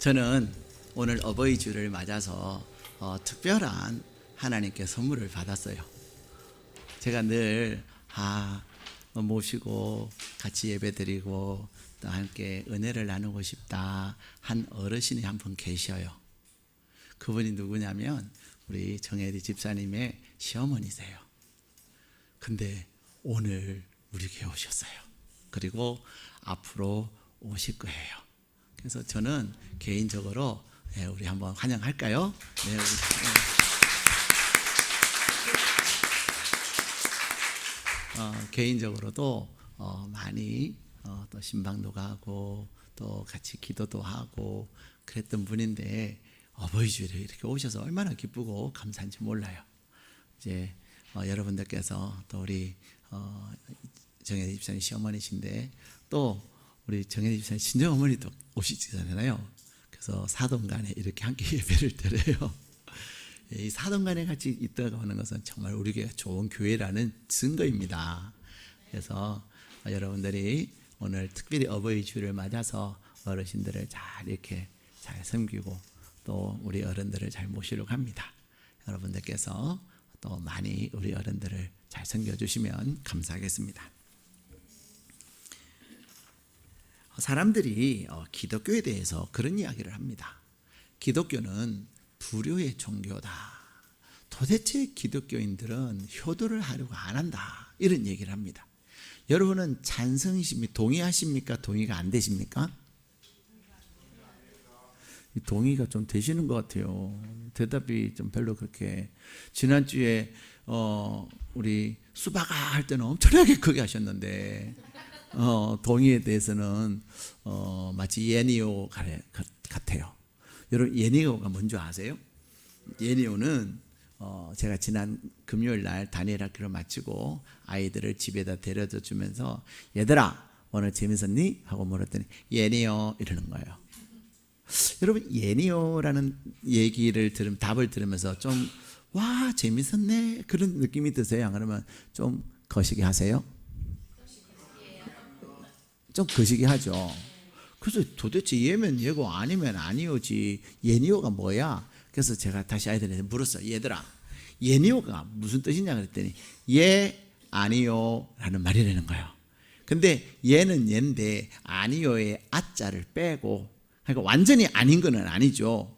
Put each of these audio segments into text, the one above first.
저는 오늘 어버이 주를 맞아서 특별한 하나님께 선물을 받았어요. 제가 늘 모시고 같이 예배드리고 또 함께 은혜를 나누고 싶다 한 어르신이 한 분 계셔요. 그분이 누구냐면 우리 정혜리 집사님의 시어머니세요. 근데 오늘 우리에게 오셨어요. 그리고 앞으로 오실 거예요. 그래서 저는 개인적으로 우리 한번 환영할까요? 네, 개인적으로도 많이 또 신방도 가고 또 같이 기도도 하고 그랬던 분인데 어버이 주일에 이렇게 오셔서 얼마나 기쁘고 감사한지 몰라요. 이제 여러분들께서 또 우리 정혜리 집사님 시어머니신데 또 우리 정혜리 집사님 친정어머니도 오시잖아요. 그래서 사돈간에 이렇게 함께 예배를 드려요. 이 사돈간에 같이 있다가 하는 것은 정말 우리에게 좋은 교회라는 증거입니다. 그래서 여러분들이 오늘 특별히 어버이 주를 맞아서 어르신들을 잘 이렇게 잘 섬기고 또 우리 어른들을 잘 모시려고 합니다. 여러분들께서 또 많이 우리 어른들을 잘 섬겨주시면 감사하겠습니다. 사람들이 기독교에 대해서 그런 이야기를 합니다. 기독교는 불효의 종교다. 도대체 기독교인들은 효도를 하려고 안 한다. 이런 얘기를 합니다. 여러분은 찬성이십니까? 동의하십니까? 동의가 안 되십니까? 동의가 좀 되시는 것 같아요. 대답이 좀 별로 그렇게. 지난주에 우리 수박아 할 때는 엄청나게 크게 하셨는데 동의에 대해서는 마치 예니오 같아요. 여러분 예니오가 뭔지 아세요? 예니오는 제가 지난 금요일 날 단일 학교를 마치고 아이들을 집에다 데려다 주면서 얘들아 오늘 재밌었니? 하고 물었더니 예니오 이러는 거예요. 여러분 예니오라는 얘기를 답을 들으면서 좀 와 재밌었네 그런 느낌이 드세요? 안 그러면 좀 거시기 하세요? 좀 거시기 하죠. 그래서 도대체 예면 예고 아니면 아니오지 예니오가 뭐야? 그래서 제가 다시 아이들한테 물었어요. 얘들아 예니오가 무슨 뜻이냐 그랬더니 예 아니요 라는 말이라는 거예요. 근데 예는 예인데 아니요의 아자를 빼고 그러니까 완전히 아닌 거는 아니죠.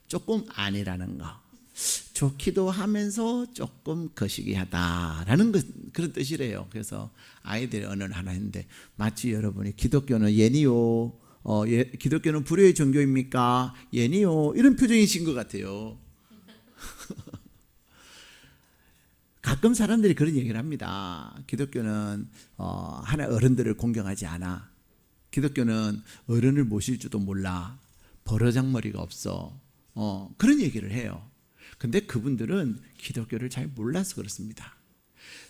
조금 아니라는 거. 좋기도 하면서 조금 거시기하다라는 그런 뜻이래요. 그래서 아이들의 언어를 하나 했는데 마치 여러분이 기독교는 예니요, 기독교는 불효의 종교입니까? 예니요 이런 표정이신 것 같아요. 가끔 사람들이 그런 얘기를 합니다. 기독교는 하나의 어른들을 공경하지 않아. 기독교는 어른을 모실 줄도 몰라. 버러장머리가 없어. 그런 얘기를 해요. 근데 그분들은 기독교를 잘 몰라서 그렇습니다.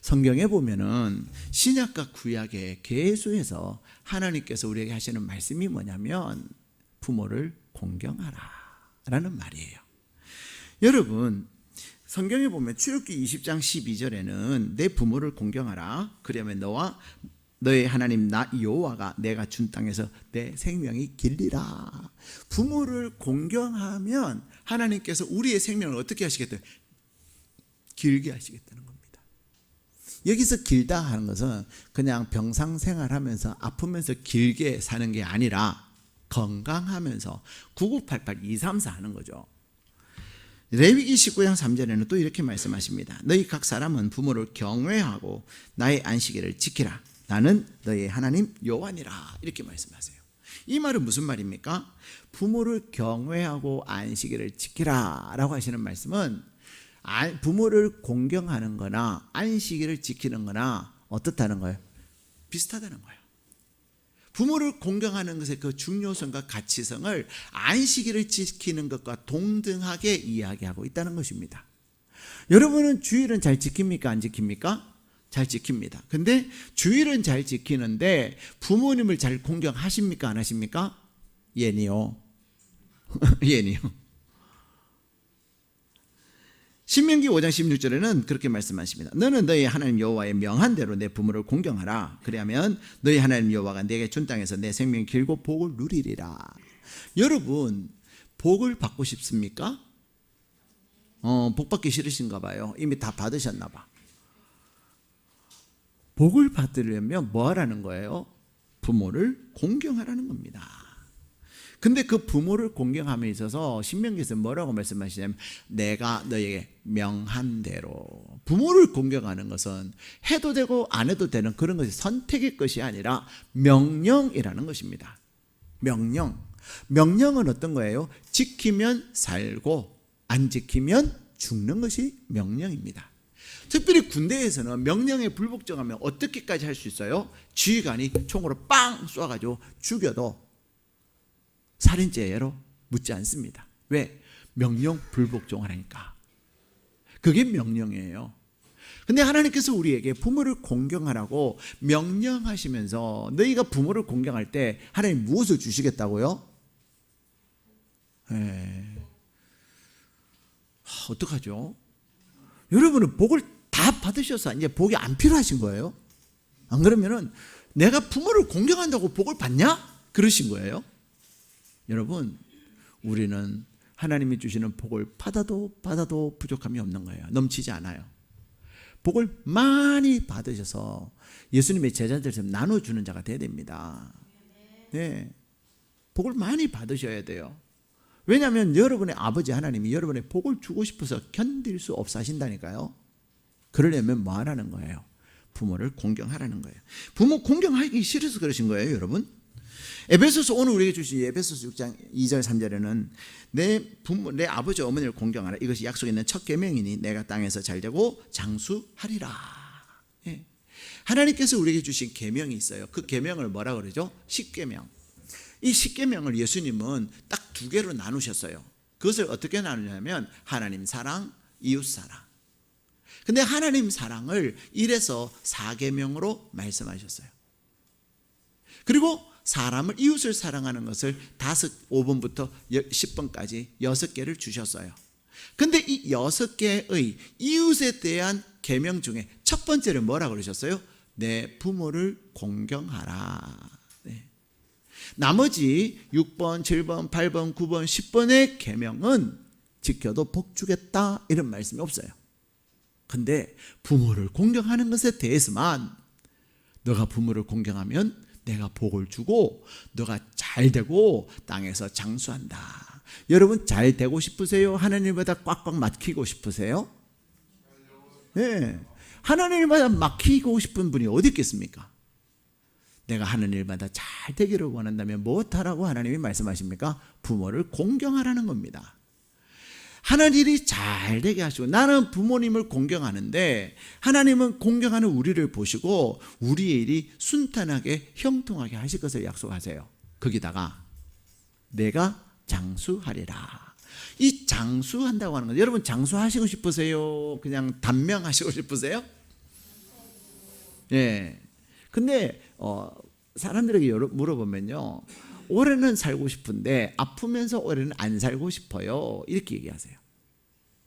성경에 보면은 신약과 구약의 계수에서 하나님께서 우리에게 하시는 말씀이 뭐냐면 부모를 공경하라 라는 말이에요. 여러분 성경에 보면 출애굽기 20장 12절에는 내 부모를 공경하라 그러면 너와 너의 하나님 나 여호와가 내가 준 땅에서 내 생명이 길리라. 부모를 공경하면 하나님께서 우리의 생명을 어떻게 하시겠다? 길게 하시겠다는 겁니다. 여기서 길다 하는 것은 그냥 병상생활하면서 아프면서 길게 사는 게 아니라 건강하면서 9988 234 하는 거죠. 레위기 19장 3절에는 또 이렇게 말씀하십니다. 너희 각 사람은 부모를 경외하고 나의 안식일을 지키라. 나는 너의 하나님 여호와니라. 이렇게 말씀하세요. 이 말은 무슨 말입니까? 부모를 경외하고 안식일을 지키라 라고 하시는 말씀은 부모를 공경하는 거나 안식일을 지키는 거나 어떻다는 거예요? 비슷하다는 거예요. 부모를 공경하는 것의 그 중요성과 가치성을 안식일을 지키는 것과 동등하게 이야기하고 있다는 것입니다. 여러분은 주일은 잘 지킵니까? 안 지킵니까? 잘 지킵니다. 근데 주일은 잘 지키는데 부모님을 잘 공경하십니까? 안 하십니까? 예니요. 예니요. 신명기 5장 16절에는 그렇게 말씀하십니다. 너는 너희 하나님 여호와의 명한 대로 내 부모를 공경하라. 그리하면 너희 하나님 여호와가 내게 준 땅에서 내 생명이 길고 복을 누리리라. 여러분 복을 받고 싶습니까? 복 받기 싫으신가 봐요. 이미 다 받으셨나 봐. 복을 받으려면 뭐 하라는 거예요? 부모를 공경하라는 겁니다. 근데 그 부모를 공경함에 있어서 신명기에서 뭐라고 말씀하시냐면 내가 너에게 명한 대로. 부모를 공경하는 것은 해도 되고 안 해도 되는 그런 것이 선택의 것이 아니라 명령이라는 것입니다. 명령은 어떤 거예요? 지키면 살고 안 지키면 죽는 것이 명령입니다. 특별히 군대에서는 명령에 불복종하면 어떻게까지 할 수 있어요? 지휘관이 총으로 빵 쏘아가지고 죽여도 살인죄로 묻지 않습니다. 왜? 명령 불복종하라니까. 그게 명령이에요. 근데 하나님께서 우리에게 부모를 공경하라고 명령하시면서 너희가 부모를 공경할 때 하나님 무엇을 주시겠다고요? 어떡하죠? 여러분은 복을 다 받으셔서 이제 복이 안 필요하신 거예요? 안 그러면은 내가 부모를 공경한다고 복을 받냐? 그러신 거예요? 여러분, 우리는 하나님이 주시는 복을 받아도 부족함이 없는 거예요. 넘치지 않아요. 복을 많이 받으셔서 예수님의 제자들처럼 나눠주는 자가 되어야 됩니다. 네, 복을 많이 받으셔야 돼요. 왜냐하면 여러분의 아버지 하나님이 여러분의 복을 주고 싶어서 견딜 수 없어 하신다니까요. 그러려면 뭐 하라는 거예요? 부모를 공경하라는 거예요. 부모 공경하기 싫어서 그러신 거예요, 여러분. 에베소서 오늘 우리에게 주신 에베소서 6장 2절 3절에는 내 아버지 어머니를 공경하라. 이것이 약속에 있는 첫 계명이니 내가 땅에서 잘되고 장수하리라. 예. 하나님께서 우리에게 주신 계명이 있어요. 그 계명을 뭐라 그러죠? 십계명. 이 십계명을 예수님은 딱 두 개로 나누셨어요. 그것을 어떻게 나누냐면 하나님 사랑, 이웃 사랑. 근데 하나님 사랑을 1에서 4계명으로 말씀하셨어요. 그리고 사람을 이웃을 사랑하는 것을 5번부터 10번까지 6개를 주셨어요. 근데 이 6개의 이웃에 대한 계명 중에 첫 번째를 뭐라고 그러셨어요? 내 부모를 공경하라. 네. 나머지 6번, 7번, 8번, 9번, 10번의 계명은 지켜도 복 주겠다 이런 말씀이 없어요. 근데 부모를 공경하는 것에 대해서만 너가 부모를 공경하면 내가 복을 주고 너가 잘 되고 땅에서 장수한다. 여러분 잘 되고 싶으세요? 하나님보다 꽉꽉 막히고 싶으세요? 네. 하나님보다 막히고 싶은 분이 어디 있겠습니까? 내가 하는 일마다 잘 되기를 원한다면 무엇하라고 하나님이 말씀하십니까? 부모를 공경하라는 겁니다. 하는 일이 잘 되게 하시고 나는 부모님을 공경하는데 하나님은 공경하는 우리를 보시고 우리의 일이 순탄하게 형통하게 하실 것을 약속하세요. 거기다가 내가 장수하리라. 이 장수한다고 하는 건 여러분 장수하시고 싶으세요? 그냥 단명하시고 싶으세요? 예. 근데 사람들에게 물어보면요. 올해는 살고 싶은데 아프면서 올해는 안 살고 싶어요. 이렇게 얘기하세요.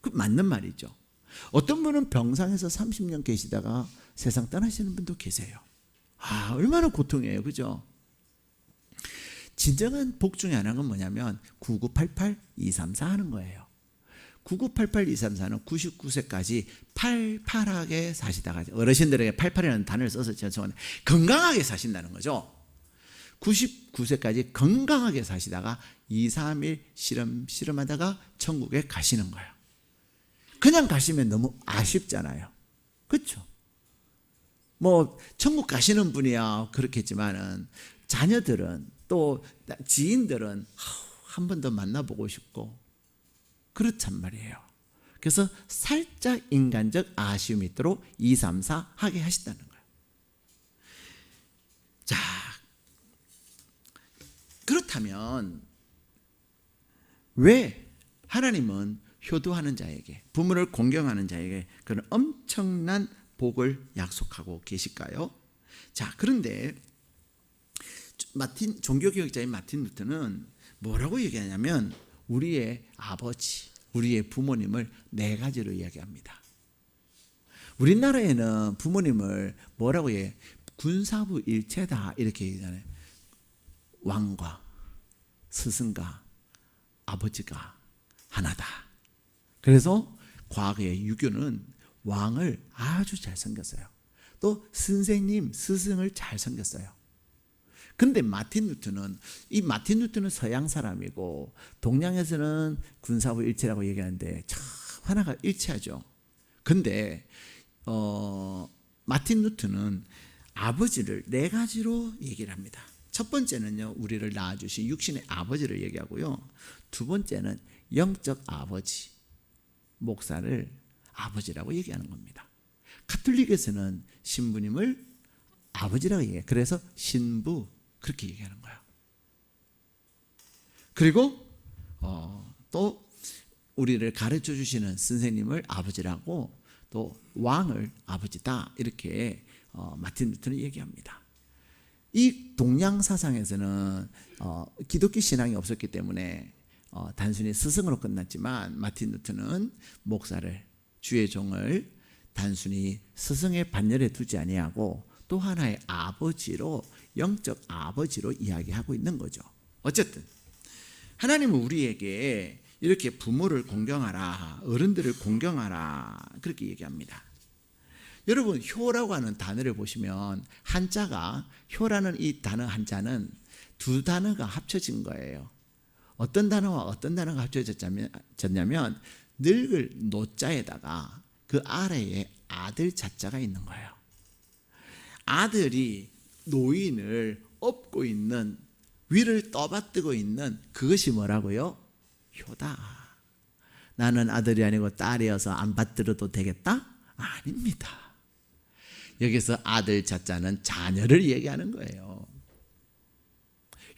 그 맞는 말이죠. 어떤 분은 병상에서 30년 계시다가 세상 떠나시는 분도 계세요. 얼마나 고통이에요. 그죠? 진정한 복 중에 하나는 뭐냐면 9988-234 하는 거예요. 9988-234는 99세까지 팔팔하게 사시다가 어르신들에게 88이라는 단어를 써서 죄송한데 건강하게 사신다는 거죠. 99세까지 건강하게 사시다가 2, 3일 시름하다가 천국에 가시는 거예요. 그냥 가시면 너무 아쉽잖아요. 그렇죠? 뭐 천국 가시는 분이야 그렇겠지만은 자녀들은 또 지인들은 한 번 더 만나보고 싶고 그렇단 말이에요. 그래서 살짝 인간적 아쉬움이 있도록 2, 3, 4 하게 하신다는 거예요. 자, 그렇다면 왜 하나님은 효도하는 자에게 부모를 공경하는 자에게 그런 엄청난 복을 약속하고 계실까요? 자, 그런데 종교개혁자인 마틴 루터는 뭐라고 얘기하냐면 우리의 아버지, 우리의 부모님을 4가지로 이야기합니다. 우리나라에는 부모님을 뭐라고 해? 군사부 일체다 이렇게 얘기하잖아요. 왕과 스승과 아버지가 하나다. 그래서 과거에 유교는 왕을 아주 잘 섬겼어요. 또 선생님, 스승을 잘 섬겼어요. 근데 마틴 루터는 서양 사람이고 동양에서는 군사부 일체라고 얘기하는데 참 하나가 일치하죠. 근데 마틴 루터는 아버지를 네 가지로 얘기를 합니다. 첫 번째는요, 우리를 낳아주신 육신의 아버지를 얘기하고요. 두 번째는 영적 아버지, 목사를 아버지라고 얘기하는 겁니다. 가톨릭에서는 신부님을 아버지라고 얘기해요. 그래서 신부 그렇게 얘기하는 거예요. 그리고 또 우리를 가르쳐 주시는 선생님을 아버지라고, 또 왕을 아버지다, 이렇게 마틴 루터는 얘기합니다. 이 동양 사상에서는 기독교 신앙이 없었기 때문에 단순히 스승으로 끝났지만 마틴 루터는 목사를, 주의 종을 단순히 스승의 반열에 두지 아니하고 또 하나의 아버지로, 영적 아버지로 이야기하고 있는 거죠. 어쨌든 하나님은 우리에게 이렇게 부모를 공경하라, 어른들을 공경하라, 그렇게 얘기합니다. 여러분, 효라고 하는 단어를 보시면 한자가, 효라는 이 단어 한자는 두 단어가 합쳐진 거예요. 어떤 단어와 어떤 단어가 합쳐졌냐면 늙을 노자에다가 그 아래에 아들 자자가 있는 거예요. 아들이 노인을 업고 있는, 위를 떠받들고 있는 그것이 뭐라고요? 효다. 나는 아들이 아니고 딸이어서 안 받들어도 되겠다? 아닙니다. 여기서 아들 자자는 자녀를 얘기하는 거예요.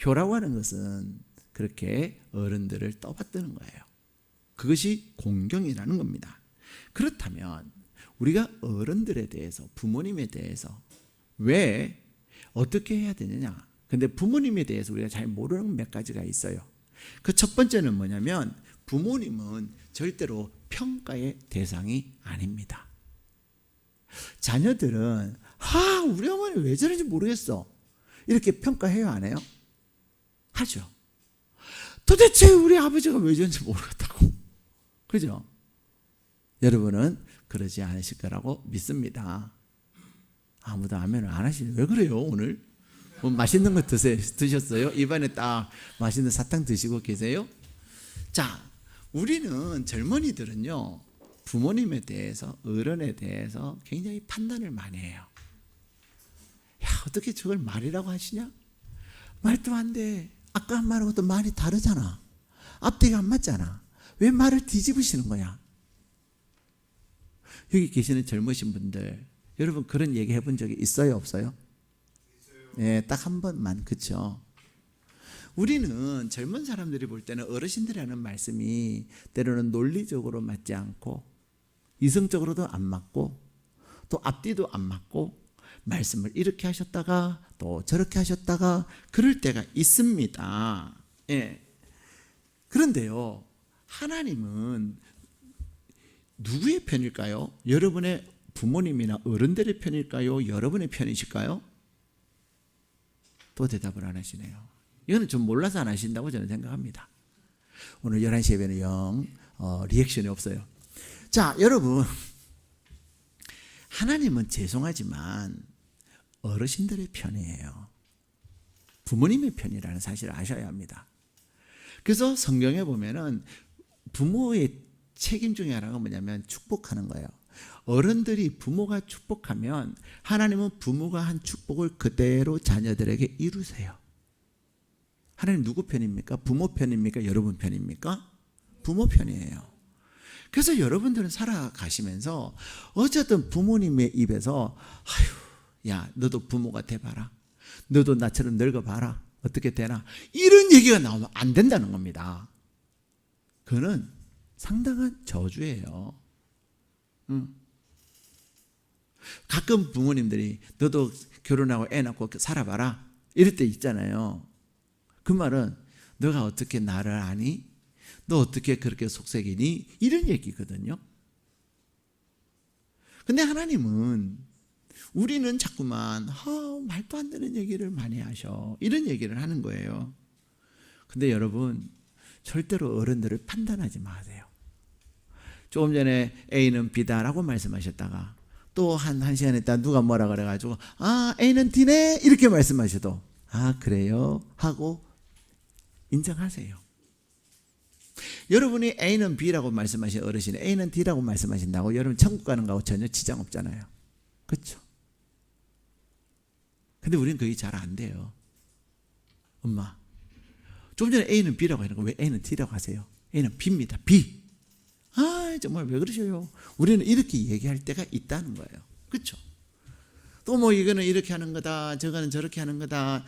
효라고 하는 것은 그렇게 어른들을 떠받드는 거예요. 그것이 공경이라는 겁니다. 그렇다면 우리가 어른들에 대해서, 부모님에 대해서 왜 어떻게 해야 되느냐? 근데 부모님에 대해서 우리가 잘 모르는 몇 가지가 있어요. 그 첫 번째는 뭐냐면 부모님은 절대로 평가의 대상이 아닙니다. 자녀들은 우리 어머니 왜 저런지 모르겠어, 이렇게 평가해요, 안 해요? 하죠. 도대체 우리 아버지가 왜 저런지 모르겠다고. 그죠? 여러분은 그러지 않으실 거라고 믿습니다. 아무도 아멘을 안 하시네. 왜 그래요, 오늘? 뭐 맛있는 거 드셨어요? 입안에 딱 맛있는 사탕 드시고 계세요? 자, 우리는 젊은이들은요, 부모님에 대해서, 어른에 대해서 굉장히 판단을 많이 해요. 야, 어떻게 저걸 말이라고 하시냐? 말도 안 돼. 아까 한 말하고 또 말이 다르잖아. 앞뒤가 안 맞잖아. 왜 말을 뒤집으시는 거야? 여기 계시는 젊으신 분들, 여러분 그런 얘기 해본 적이 있어요, 없어요? 네, 딱 한 번만. 그렇죠? 우리는 젊은 사람들이 볼 때는 어르신들이 하는 말씀이 때로는 논리적으로 맞지 않고 이성적으로도 안 맞고 또 앞뒤도 안 맞고 말씀을 이렇게 하셨다가 또 저렇게 하셨다가 그럴 때가 있습니다. 예. 그런데요, 하나님은 누구의 편일까요? 여러분의 부모님이나 어른들의 편일까요? 여러분의 편이실까요? 또 대답을 안 하시네요. 이거는 좀 몰라서 안 하신다고 저는 생각합니다. 오늘 11시 예배는 리액션이 없어요. 자, 여러분, 하나님은 죄송하지만 어르신들의 편이에요. 부모님의 편이라는 사실을 아셔야 합니다. 그래서 성경에 보면은 부모의 책임 중에 하나가 뭐냐면 축복하는 거예요. 어른들이, 부모가 축복하면 하나님은 부모가 한 축복을 그대로 자녀들에게 이루세요. 하나님 누구 편입니까? 부모 편입니까? 여러분 편입니까? 부모 편이에요. 그래서 여러분들은 살아가시면서 어쨌든 부모님의 입에서 야, 너도 부모가 돼봐라, 너도 나처럼 늙어봐라, 어떻게 되나, 이런 얘기가 나오면 안 된다는 겁니다. 그거는 상당한 저주예요. 가끔 부모님들이 너도 결혼하고 애 낳고 살아봐라, 이럴 때 있잖아요. 그 말은 너가 어떻게 나를 아니? 너 어떻게 그렇게 속색이니? 이런 얘기거든요. 근데 하나님은, 우리는 자꾸만 말도 안 되는 얘기를 많이 하셔, 이런 얘기를 하는 거예요. 근데 여러분, 절대로 어른들을 판단하지 마세요. 조금 전에 A는 B다라고 말씀하셨다가 또 한 시간 있다 누가 뭐라 그래가지고 A는 D네 이렇게 말씀하셔도 그래요 하고 인정하세요. 여러분이 A는 B라고 말씀하신 어르신이 A는 D라고 말씀하신다고 여러분 천국 가는 거하고 전혀 지장 없잖아요. 그렇죠? 근데 우리는 그게 잘 안 돼요. 엄마, 좀 전에 A는 B라고 하는 거 왜 A는 D라고 하세요? A는 B입니다. B. 정말 왜 그러셔요? 우리는 이렇게 얘기할 때가 있다는 거예요. 그렇죠? 또 뭐 이거는 이렇게 하는 거다, 저거는 저렇게 하는 거다.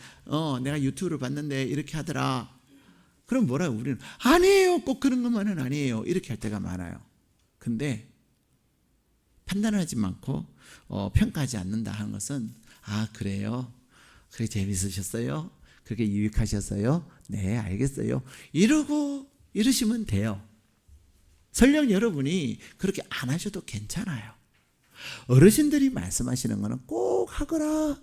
내가 유튜브를 봤는데 이렇게 하더라. 그럼 뭐라고 우리는 아니에요. 꼭 그런 것만은 아니에요. 이렇게 할 때가 많아요. 근데 판단하지 않고 평가하지 않는다 하는 것은 그래요. 그게 재밌으셨어요? 그렇게 유익하셨어요? 네, 알겠어요. 이러시면 돼요. 설령 여러분이 그렇게 안 하셔도 괜찮아요. 어르신들이 말씀하시는 거는 꼭 하거라.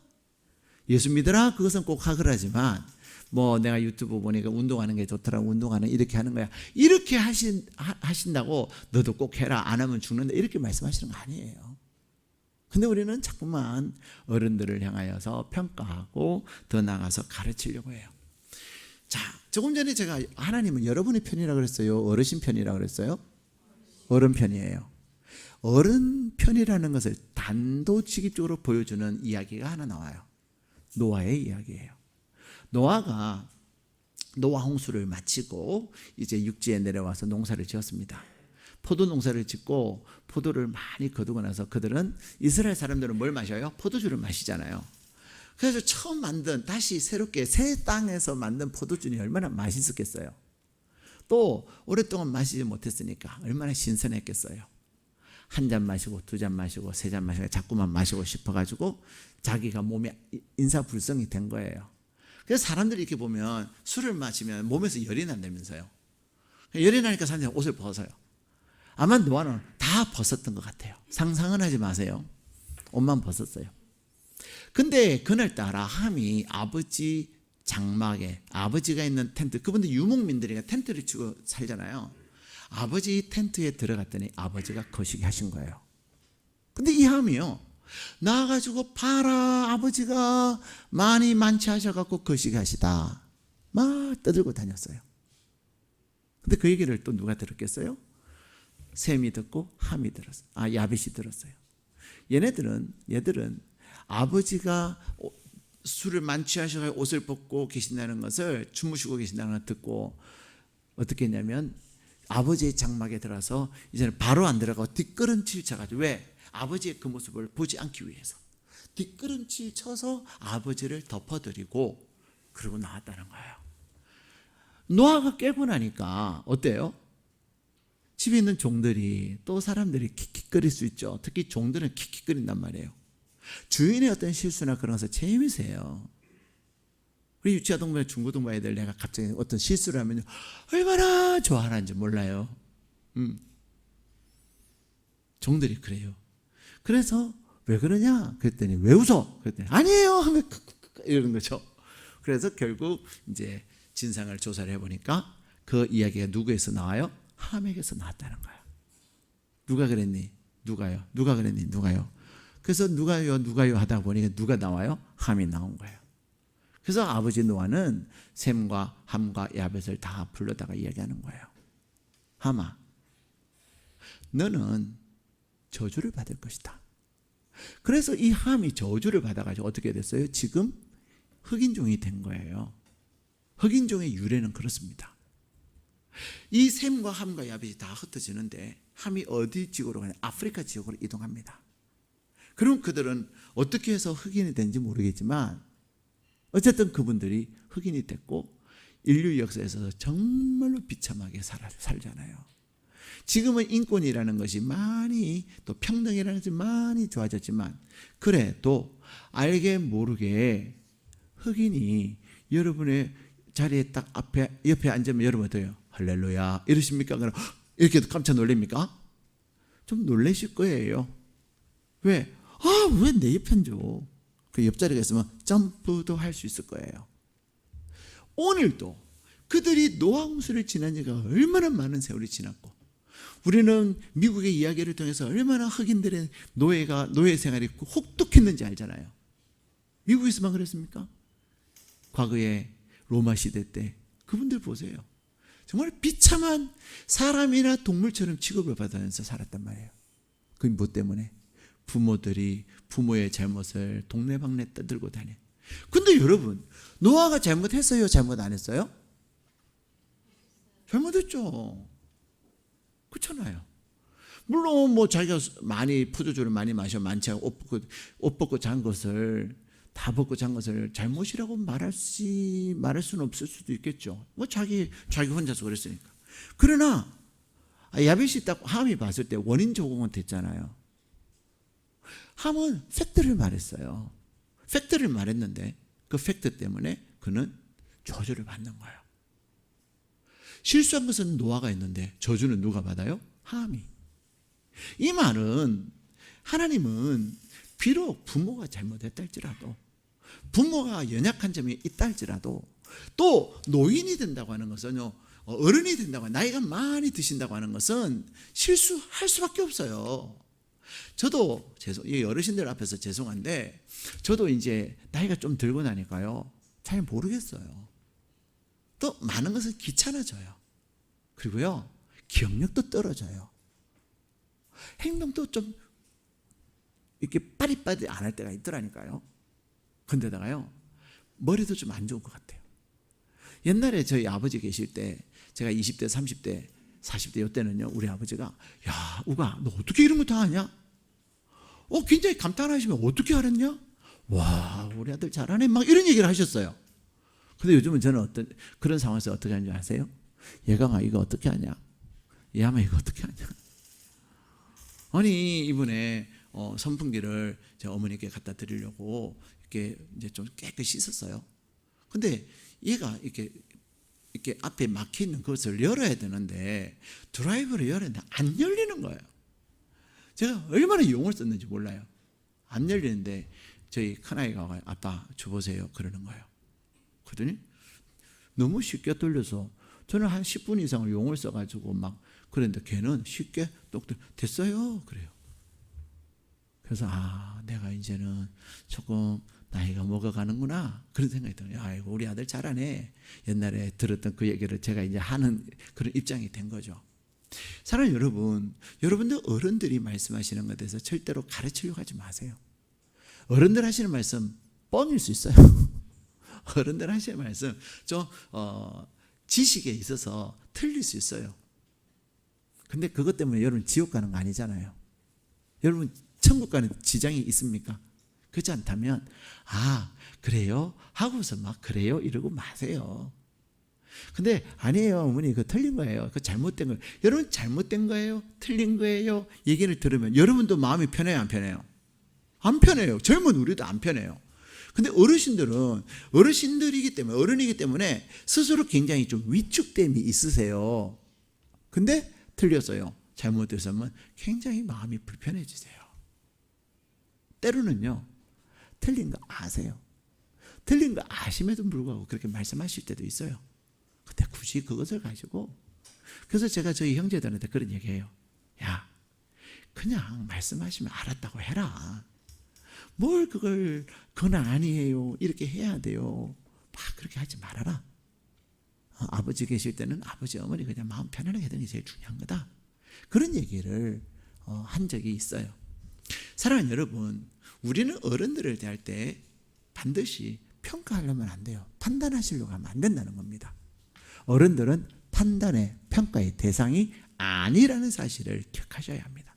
예수 믿어라. 그것은 꼭 하거라지만 뭐 내가 유튜브 보니까 운동하는 게 좋더라고. 운동하는 이렇게 하는 거야. 이렇게 하신다고 너도 꼭 해라. 안 하면 죽는다. 이렇게 말씀하시는 거 아니에요. 근데 우리는 자꾸만 어른들을 향하여서 평가하고 더 나아가서 가르치려고 해요. 자, 조금 전에 제가 하나님은 여러분의 편이라고 그랬어요? 어르신 편이라고 그랬어요? 어른 편이에요. 어른 편이라는 것을 단도직입적으로 보여주는 이야기가 하나 나와요. 노아의 이야기예요. 노아가 노아 홍수를 마치고 이제 육지에 내려와서 농사를 지었습니다. 포도 농사를 짓고 포도를 많이 거두고 나서 그들은 이스라엘 사람들은 뭘 마셔요? 포도주를 마시잖아요. 그래서 처음 만든 다시 새롭게 새 땅에서 만든 포도주는 얼마나 맛있었겠어요. 또 오랫동안 마시지 못했으니까 얼마나 신선했겠어요. 한 잔 마시고 두 잔 마시고 세 잔 마시고 자꾸만 마시고 싶어가지고 자기가 몸에 인사불성이 된 거예요. 그래서 사람들이 이렇게 보면 술을 마시면 몸에서 열이 난다면서요. 열이 나니까 사람들이 옷을 벗어요. 아마 노아는 다 벗었던 것 같아요. 상상은 하지 마세요. 옷만 벗었어요. 근데 그날따라 함이 아버지 장막에 아버지가 있는 텐트, 그분들 유목민들이니까 텐트를 치고 살잖아요. 아버지 텐트에 들어갔더니 아버지가 거시기 하신 거예요. 근데 이 함이요, 나와가지고 봐라, 아버지가 많이 만취하셔갖고 거시기 하시다 막 떠들고 다녔어요. 근데 그 얘기를 또 누가 들었겠어요? 셈이 듣고 함이 들었어요. 야벳이 들었어요. 얘들은 아버지가 술을 만취하셔서 옷을 벗고 계신다는 것을, 주무시고 계신다는 걸 듣고 어떻게 했냐면 아버지의 장막에 들어서 이제는 바로 안 들어가고 뒷걸음질 쳐가지고, 왜? 아버지의 그 모습을 보지 않기 위해서 뒷걸음질 쳐서 아버지를 덮어드리고 그러고 나왔다는 거예요. 노아가 깨고 나니까 어때요? 집에 있는 종들이, 또 사람들이 킥킥거릴 수 있죠. 특히 종들은 킥킥거린단 말이에요. 주인의 어떤 실수나 그런 것을 재미세요. 우리 유치아동반, 중고등반 애들 내가 갑자기 어떤 실수를 하면 얼마나 좋아하는지 몰라요. 종들이 그래요. 그래서 왜 그러냐 그랬더니 왜 웃어? 그랬더니 아니에요 하면 이러는 거죠. 그래서 결국 이제 진상을 조사를 해보니까 그 이야기가 누구에서 나와요? 함에게서 나왔다는 거예요. 누가 그랬니? 누가요? 누가 그랬니? 누가요? 그래서 누가요 하다 보니까 누가 나와요? 함이 나온 거예요. 그래서 아버지 노아는 셈과 함과 야벳을 다 불러다가 이야기하는 거예요. 함아, 너는 저주를 받을 것이다. 그래서 이 함이 저주를 받아가지고 어떻게 됐어요? 지금 흑인종이 된 거예요. 흑인종의 유래는 그렇습니다. 이 셈과 함과 야벳이 다 흩어지는데 함이 어디 지역으로 가냐? 아프리카 지역으로 이동합니다. 그럼 그들은 어떻게 해서 흑인이 된지 모르겠지만 어쨌든 그분들이 흑인이 됐고 인류 역사에서 정말로 비참하게 살잖아요. 지금은 인권이라는 것이 많이, 또 평등이라는 것이 많이 좋아졌지만 그래도 알게 모르게 흑인이 여러분의 자리에 딱 옆에 앉으면 여러분 어때요? 할렐루야 이러십니까? 그럼 이렇게 깜짝 놀랍니까? 좀 놀라실 거예요. 왜? 왜 내 옆에 앉아? 그 옆자리가 있으면 점프도 할 수 있을 거예요. 오늘도 그들이 노아 홍수를 지난 지가 얼마나 많은 세월이 지났고, 우리는 미국의 이야기를 통해서 얼마나 흑인들의 노예 생활이 혹독했는지 알잖아요. 미국에서만 그랬습니까? 과거에 로마 시대 때 그분들 보세요. 정말 비참한 사람이나 동물처럼 취급을 받으면서 살았단 말이에요. 그게 뭐 때문에? 부모들이 부모의 잘못을 동네방네 떠들고 다녀. 근데 여러분, 노아가 잘못했어요? 잘못 안 했어요? 잘못했죠. 그렇잖아요. 물론 뭐 자기가 많이 포도주를 많이 마셔 많지 않고 옷 벗고 잔 것을 다 벗고 잔 것을 잘못이라고 말할 수는 없을 수도 있겠죠. 뭐 자기 혼자서 그랬으니까. 그러나 야벳이 딱 함이 봤을 때 원인 조공은 됐잖아요. 함은 팩트를 말했어요. 팩트를 말했는데 그 팩트 때문에 그는 저주를 받는 거예요. 실수한 것은 노아가 했는데 저주는 누가 받아요? 함이. 이 말은 하나님은 비록 부모가 잘못했다 할지라도, 부모가 연약한 점이 있다 할지라도, 또 노인이 된다고 하는 것은요, 어른이 된다고, 나이가 많이 드신다고 하는 것은 실수할 수밖에 없어요. 저도 이 어르신들 앞에서 죄송한데, 저도 이제 나이가 좀 들고 나니까요, 잘 모르겠어요. 또 많은 것은 귀찮아져요. 그리고요, 기억력도 떨어져요. 행동도 좀 이렇게 빠릿빠릿 안 할 때가 있더라니까요. 근데다가요, 머리도 좀 안 좋은 것 같아요. 옛날에 저희 아버지 계실 때, 제가 20대, 30대, 40대 이때는요, 우리 아버지가, 야, 우가, 너 어떻게 이런 거 다 하냐? 굉장히 감탄하시면, 어떻게 알았냐? 와, 우리 아들 잘하네. 막 이런 얘기를 하셨어요. 근데 요즘은 저는 그런 상황에서 어떻게 하는지 아세요? 얘가 이거 어떻게 하냐? 얘가 이거 어떻게 하냐? 아니, 이번에 선풍기를 제 어머니께 갖다 드리려고 이렇게 이제 좀 깨끗이 씻었어요. 근데 얘가 이렇게 앞에 막혀 있는 것을 열어야 되는데 드라이버를 열었는데 안 열리는 거예요. 제가 얼마나 용을 썼는지 몰라요. 안 열리는데 저희 큰아이가 와요. 아빠 줘보세요. 그러는 거예요. 그러더니 너무 쉽게 돌려서, 저는 한 10분 이상을 용을 써가지고 막 그랬는데 걔는 쉽게 똑똑 됐어요. 그래요. 그래서 내가 이제는 조금 나이가 먹어가는구나, 그런 생각이 들어요. 아이고, 우리 아들 잘하네. 옛날에 들었던 그 얘기를 제가 이제 하는 그런 입장이 된 거죠. 사랑하는 여러분, 여러분들 어른들이 말씀하시는 것에 대해서 절대로 가르치려고 하지 마세요. 어른들 하시는 말씀 뻥일 수 있어요. 어른들 하시는 말씀 좀 지식에 있어서 틀릴 수 있어요. 근데 그것 때문에 여러분 지옥 가는 거 아니잖아요. 여러분 천국 가는 지장이 있습니까? 그렇지 않다면 그래요? 하고서 막 그래요? 이러고 마세요. 근데 아니에요, 어머니, 그거 틀린 거예요. 그거 잘못된 거예요. 여러분 잘못된 거예요? 틀린 거예요? 얘기를 들으면 여러분도 마음이 편해요, 안 편해요? 안 편해요. 젊은 우리도 안 편해요. 근데 어르신들은 어르신들이기 때문에, 어른이기 때문에 스스로 굉장히 좀 위축됨이 있으세요. 근데 틀렸어요, 잘못해서면 굉장히 마음이 불편해지세요. 때로는요, 틀린 거 아세요. 틀린 거 아심에도 불구하고 그렇게 말씀하실 때도 있어요. 근데 굳이 그것을 가지고, 그래서 제가 저희 형제들한테 그런 얘기해요. 야, 그냥 말씀하시면 알았다고 해라. 뭘 그건 아니에요, 이렇게 해야 돼요. 막 그렇게 하지 말아라. 아버지 계실 때는 아버지, 어머니 그냥 마음 편안하게 하는 게 제일 중요한 거다. 그런 얘기를 한 적이 있어요. 사랑하는 여러분, 우리는 어른들을 대할 때 반드시 평가하려면 안 돼요. 판단하시려고 하면 안 된다는 겁니다. 어른들은 판단의, 평가의 대상이 아니라는 사실을 기억하셔야 합니다.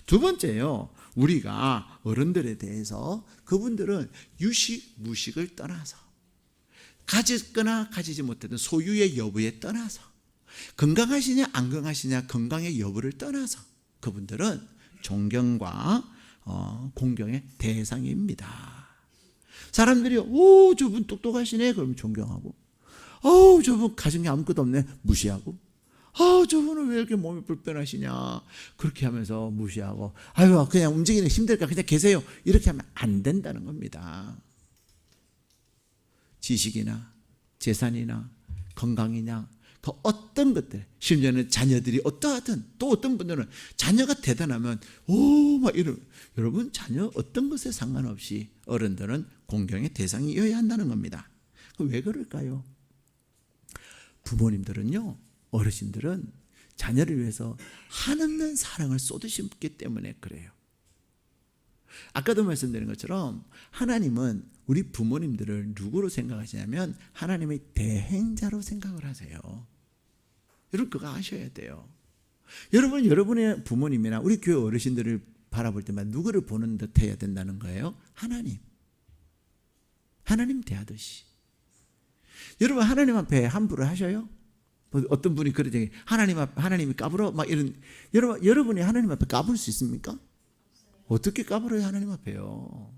두 번째요, 우리가 어른들에 대해서, 그분들은 유식, 무식을 떠나서, 가졌거나 가지지 못했던 소유의 여부에 떠나서, 건강하시냐 안 건강하시냐 건강의 여부를 떠나서 그분들은 존경과 공경의 대상입니다. 사람들이 저분 똑똑하시네 그러면 존경하고, 저분 가진 게 아무것도 없네 무시하고, 저분은 왜 이렇게 몸이 불편하시냐 그렇게 하면서 무시하고, 그냥 움직이는 힘들까 그냥 계세요, 이렇게 하면 안 된다는 겁니다. 지식이나 재산이나 건강이냐, 그 어떤 것들, 심지어는 자녀들이 어떠하든, 또 어떤 분들은 자녀가 대단하면 막 이런, 여러분 자녀 어떤 것에 상관없이 어른들은 공경의 대상이어야 한다는 겁니다. 왜 그럴까요? 부모님들은요, 어르신들은 자녀를 위해서 한없는 사랑을 쏟으셨기 때문에 그래요. 아까도 말씀드린 것처럼 하나님은 우리 부모님들을 누구로 생각하시냐면 하나님의 대행자로 생각을 하세요. 여러분 그거 아셔야 돼요. 여러분, 여러분의 부모님이나 우리 교회 어르신들을 바라볼 때마다 누구를 보는 듯 해야 된다는 거예요? 하나님. 하나님 대하듯이. 여러분 하나님 앞에 함부로 하셔요? 어떤 분이 그러죠. 하나님이 까불어? 막 이런. 여러분이 하나님 앞에 까불 수 있습니까? 어떻게 까불어요, 하나님 앞에요?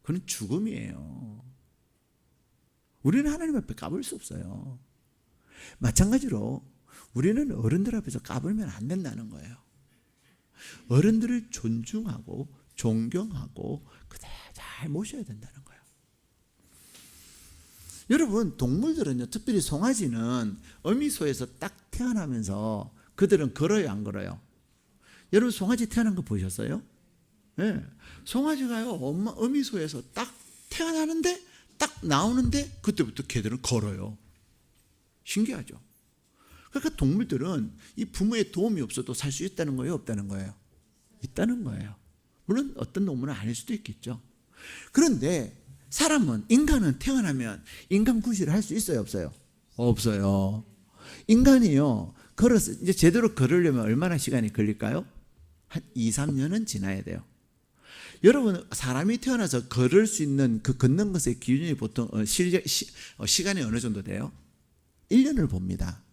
그건 죽음이에요. 우리는 하나님 앞에 까불 수 없어요. 마찬가지로 우리는 어른들 앞에서 까불면 안 된다는 거예요. 어른들을 존중하고 존경하고 그대로 잘 모셔야 된다는 거예요. 여러분, 동물들은요, 특별히 송아지는 어미소에서 딱 태어나면서 그들은 걸어요, 안 걸어요? 여러분 송아지 태어난 거 보셨어요? 네. 송아지가요, 어미소에서 딱 태어나는데 딱 나오는데 그때부터 걔들은 걸어요. 신기하죠? 그러니까 동물들은 이 부모의 도움이 없어도 살 수 있다는 거예요, 없다는 거예요? 있다는 거예요. 물론 어떤 동물은 아닐 수도 있겠죠. 그런데 사람은, 인간은 태어나면 인간 구실을 할 수 있어요, 없어요? 없어요. 인간이요, 걸어서 이제 제대로 걸으려면 얼마나 시간이 걸릴까요? 한 2, 3년은 지나야 돼요. 여러분, 사람이 태어나서 걸을 수 있는 그 걷는 것의 기준이 보통 시간이 어느 정도 돼요? 1년을 봅니다.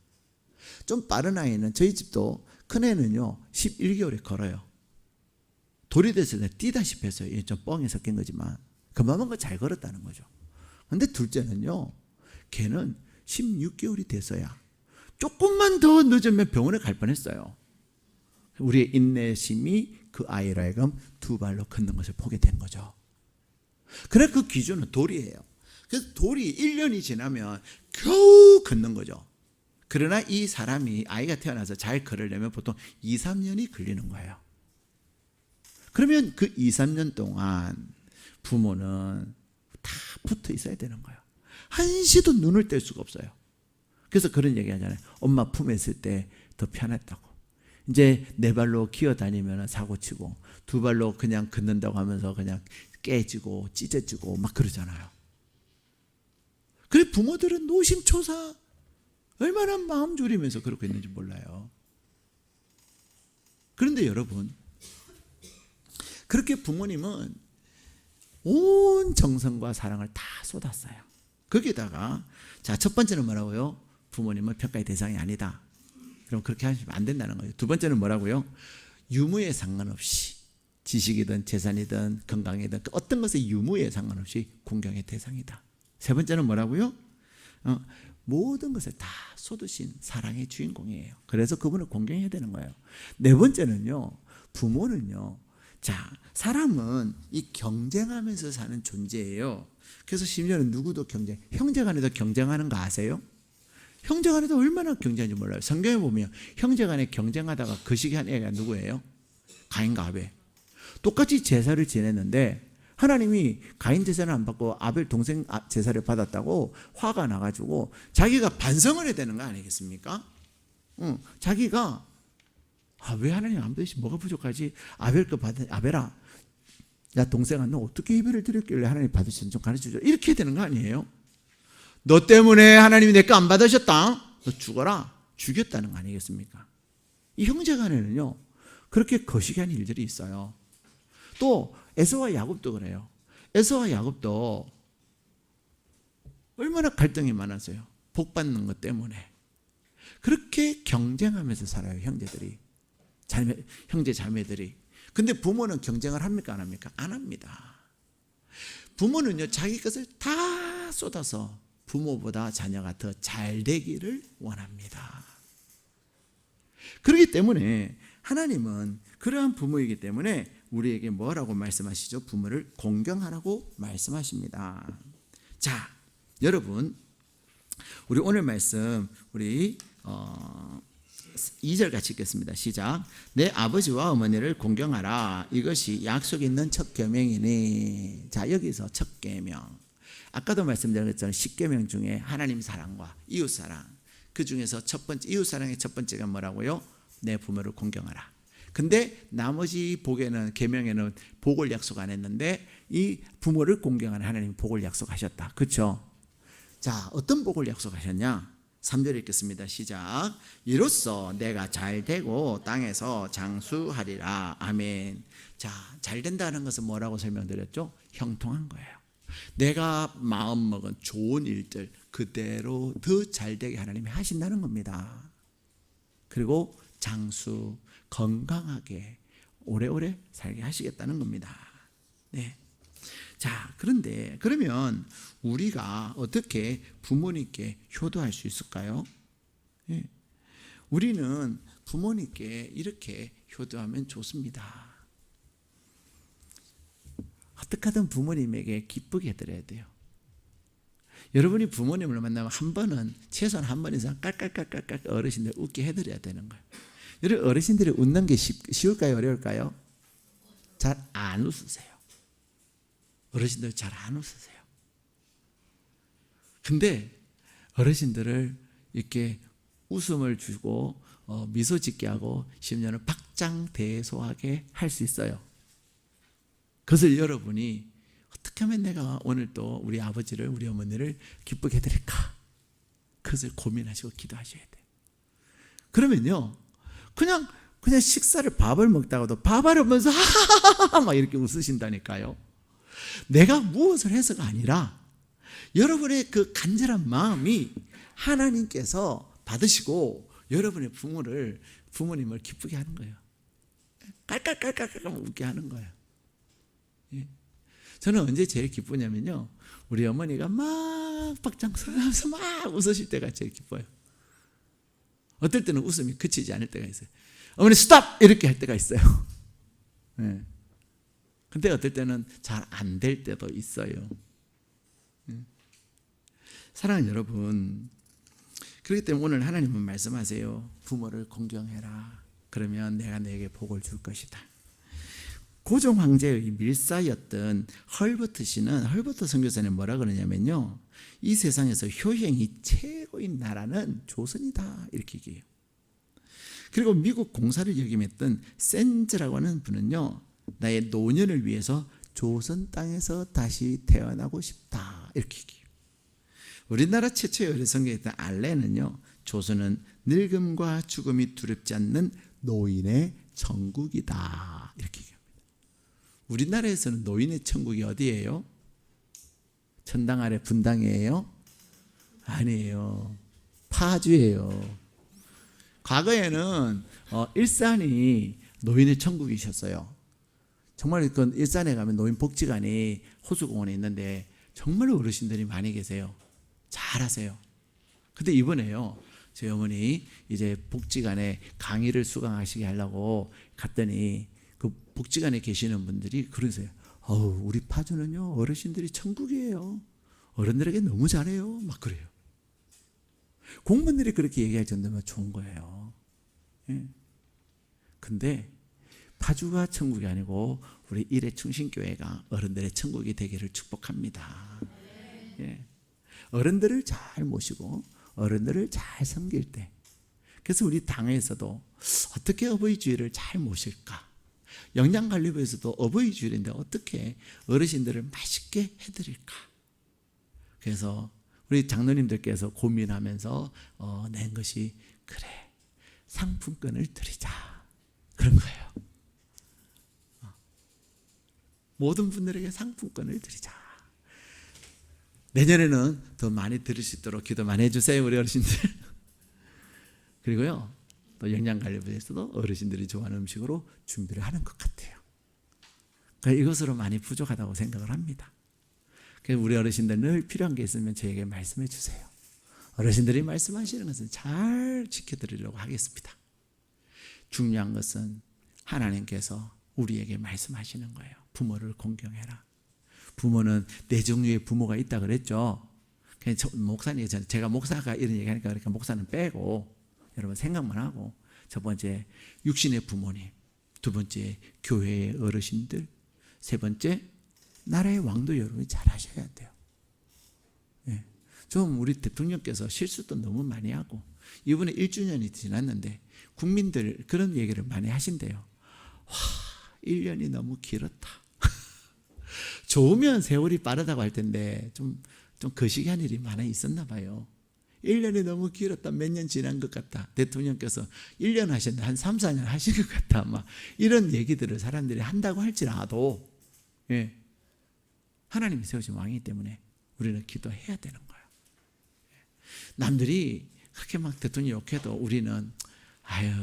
좀 빠른 아이는, 저희 집도 큰 애는요 11개월에 걸어요. 돌이 됐을 때 뛰다시피 했어요. 좀 뻥이 섞인 거지만 그만큼 잘 걸었다는 거죠. 근데 둘째는요, 걔는 16개월이 돼서야, 조금만 더 늦으면 병원에 갈 뻔했어요. 우리의 인내심이 그 아이로 하여금 두 발로 걷는 것을 보게 된 거죠. 그래, 그 기준은 돌이에요. 그래서 돌이 1년이 지나면 겨우 걷는 거죠. 그러나 이 사람이, 아이가 태어나서 잘 걸으려면 보통 2, 3년이 걸리는 거예요. 그러면 그 2, 3년 동안 부모는 다 붙어 있어야 되는 거예요. 한시도 눈을 뗄 수가 없어요. 그래서 그런 얘기 하잖아요. 엄마 품에 있을 때 더 편했다고. 이제 네 발로 기어다니면 사고치고 두 발로 그냥 걷는다고 하면서 그냥 깨지고 찢어지고 막 그러잖아요. 그래, 부모들은 노심초사 얼마나 마음 졸이면서 그러고 있는지 몰라요. 그런데 여러분, 그렇게 부모님은 온 정성과 사랑을 다 쏟았어요. 거기다가 자, 첫 번째는 뭐라고요? 부모님은 평가의 대상이 아니다. 그럼 그렇게 하시면 안 된다는 거예요. 두 번째는 뭐라고요? 유무에 상관없이, 지식이든 재산이든 건강이든 어떤 것의 유무에 상관없이 공경의 대상이다. 세 번째는 뭐라고요? 모든 것을 다 쏟으신 사랑의 주인공이에요. 그래서 그분을 공경해야 되는 거예요. 네 번째는요, 부모는요, 자, 사람은 이 경쟁하면서 사는 존재예요. 그래서 심지어는 누구도 형제간에도 경쟁하는 거 아세요? 형제간에도 얼마나 경쟁하는지 몰라요. 성경에 보면 형제간에 경쟁하다가 거시기한 애가 누구예요? 가인과 아벨. 똑같이 제사를 지냈는데 하나님이 가인 제사를 안 받고 아벨 동생 제사를 받았다고 화가 나가지고 자기가 반성을 해야 되는 거 아니겠습니까? 자기가 왜 하나님 안 받으시, 뭐가 부족하지? 아벨 거 받은, 아벨아, 야 동생아, 너 어떻게 예배를 드렸길래 하나님 받으시는지 좀 가르쳐줘, 이렇게 해야 되는 거 아니에요? 너 때문에 하나님이 내 거 안 받으셨다, 너 죽어라, 죽였다는 거 아니겠습니까? 이 형제간에는요 그렇게 거시기한 일들이 있어요. 또 에서와 야곱도 그래요. 에서와 야곱도 얼마나 갈등이 많았어요. 복 받는 것 때문에. 그렇게 경쟁하면서 살아요, 형제들이. 형제 자매들이. 근데 부모는 경쟁을 합니까, 안 합니까? 안 합니다. 부모는요 자기 것을 다 쏟아서 부모보다 자녀가 더 잘 되기를 원합니다. 그렇기 때문에 하나님은 그러한 부모이기 때문에 우리에게 뭐라고 말씀하시죠? 부모를 공경하라고 말씀하십니다. 자, 여러분, 우리 오늘 말씀 우리 2절 같이 읽겠습니다. 시작. 내 아버지와 어머니를 공경하라. 이것이 약속 있는 첫 계명이니. 자, 여기서 첫 계명. 아까도 말씀드렸잖아요. 10계명 중에 하나님 사랑과 이웃 사랑. 그 중에서 첫 번째 이웃 사랑의 첫 번째가 뭐라고요? 내 부모를 공경하라. 근데 나머지 복에는 계명에는 복을 약속 안 했는데 이 부모를 공경하는 하나님이 복을 약속하셨다. 그렇죠? 자, 어떤 복을 약속하셨냐? 3절 읽겠습니다. 시작. 이로써 내가 잘 되고 땅에서 장수하리라. 아멘. 자, 잘 된다는 것은 뭐라고 설명드렸죠? 형통한 거예요. 내가 마음먹은 좋은 일들 그대로 더 잘 되게 하나님이 하신다는 겁니다. 그리고 장수, 건강하게 오래오래 살게 하시겠다는 겁니다. 네. 자, 그런데 그러면 우리가 어떻게 부모님께 효도할 수 있을까요? 예. 우리는 부모님께 이렇게 효도하면 좋습니다. 어떻게 하든 부모님에게 기쁘게 해드려야 돼요. 여러분이 부모님을 만나면 한 번은 최소한 한 번 이상 깔깔깔깔깔 어르신들 웃게 해드려야 되는 거예요. 여러분 어르신들이 웃는 게 쉬울까요? 어려울까요? 잘 안 웃으세요. 어르신들 잘 안 웃으세요. 근데 어르신들을 이렇게 웃음을 주고 미소 짓게 하고 심지어는 박장대소하게 할 수 있어요. 그것을 여러분이 어떻게 하면 내가 오늘 또 우리 아버지를 우리 어머니를 기쁘게 해드릴까? 그것을 고민하시고 기도하셔야 돼요. 그러면요 그냥 식사를 밥을 먹다가도 밥을 하면서 하하하하 막 이렇게 웃으신다니까요. 내가 무엇을 해서가 아니라 여러분의 그 간절한 마음이 하나님께서 받으시고 여러분의 부모님을 기쁘게 하는 거예요. 깔깔깔깔깔 웃게 하는 거예요. 예. 저는 언제 제일 기쁘냐면요 우리 어머니가 막 박장서하면서 막 웃으실 때가 제일 기뻐요. 어떨 때는 웃음이 그치지 않을 때가 있어요. 어머니 스탑! 이렇게 할 때가 있어요. 예. 근데 어떨 때는 잘 안 될 때도 있어요. 사랑하는 여러분, 그렇기 때문에 오늘 하나님은 말씀하세요. 부모를 공경해라. 그러면 내가 너에게 복을 줄 것이다. 고종 황제의 밀사였던 헐버트 씨는 헐버트 선교사는 뭐라 그러냐면요. 이 세상에서 효행이 최고인 나라는 조선이다. 이렇게 얘기해요. 그리고 미국 공사를 역임했던 센즈라고 하는 분은요. 나의 노년을 위해서 조선 땅에서 다시 태어나고 싶다. 이렇게 얘기해요. 우리나라 최초의 의례성경이었던 알렌은요. 조선은 늙음과 죽음이 두렵지 않는 노인의 천국이다. 이렇게 얘기합니다. 우리나라에서는 노인의 천국이 어디예요? 천당 아래 분당이에요? 아니에요. 파주예요. 과거에는 일산이 노인의 천국이셨어요. 정말 그 일산에 가면 노인 복지관이 호수공원에 있는데 정말 어르신들이 많이 계세요. 잘하세요. 근데 이번에요. 저희 어머니 이제 복지관에 강의를 수강하시게 하려고 갔더니 그 복지관에 계시는 분들이 그러세요. 우리 파주는요 어르신들이 천국이에요. 어른들에게 너무 잘해요. 막 그래요. 공무원들이 그렇게 얘기할 정도면 좋은 거예요. 예. 근데 파주가 천국이 아니고 우리 일회 충신교회가 어른들의 천국이 되기를 축복합니다. 예. 어른들을 잘 모시고 어른들을 잘 섬길 때, 그래서 우리 당에서도 어떻게 어버이 주일을 잘 모실까? 영양관리부에서도 어버이 주일인데 어떻게 어르신들을 맛있게 해드릴까? 그래서 우리 장로님들께서 고민하면서 낸 것이 그래 상품권을 드리자 그런 거예요. 모든 분들에게 상품권을 드리자. 내년에는 더 많이 들을 수 있도록 기도 많이 해주세요 우리 어르신들. 그리고요 또 영양관리부에서도 어르신들이 좋아하는 음식으로 준비를 하는 것 같아요. 그러니까 이것으로 많이 부족하다고 생각을 합니다. 그래서 우리 어르신들 늘 필요한 게 있으면 저에게 말씀해 주세요. 어르신들이 말씀하시는 것은 잘 지켜드리려고 하겠습니다. 중요한 것은 하나님께서 우리에게 말씀하시는 거예요. 부모를 공경해라. 부모는 네 종류의 부모가 있다 그랬죠. 목사님, 제가 목사가 이런 얘기하니까 그러니까 목사는 빼고 여러분 생각만 하고, 첫 번째 육신의 부모님, 두 번째 교회의 어르신들, 세 번째 나라의 왕도 여러분이 잘 하셔야 돼요. 예. 좀 우리 대통령께서 실수도 너무 많이 하고, 이번에 1주년이 지났는데 국민들 그런 얘기를 많이 하신대요. 와, 1년이 너무 길었다. 좋으면 세월이 빠르다고 할 텐데 좀 거시기한 일이 많이 있었나 봐요. 1년이 너무 길었다. 몇 년 지난 것 같다. 대통령께서 1년 하셨는데 한 3, 4년 하신 것 같다. 막 이런 얘기들을 사람들이 한다고 할지라도, 예, 하나님이 세우신 왕이기 때문에 우리는 기도해야 되는 거예요. 남들이 그렇게 막 대통령 욕해도 우리는 아유,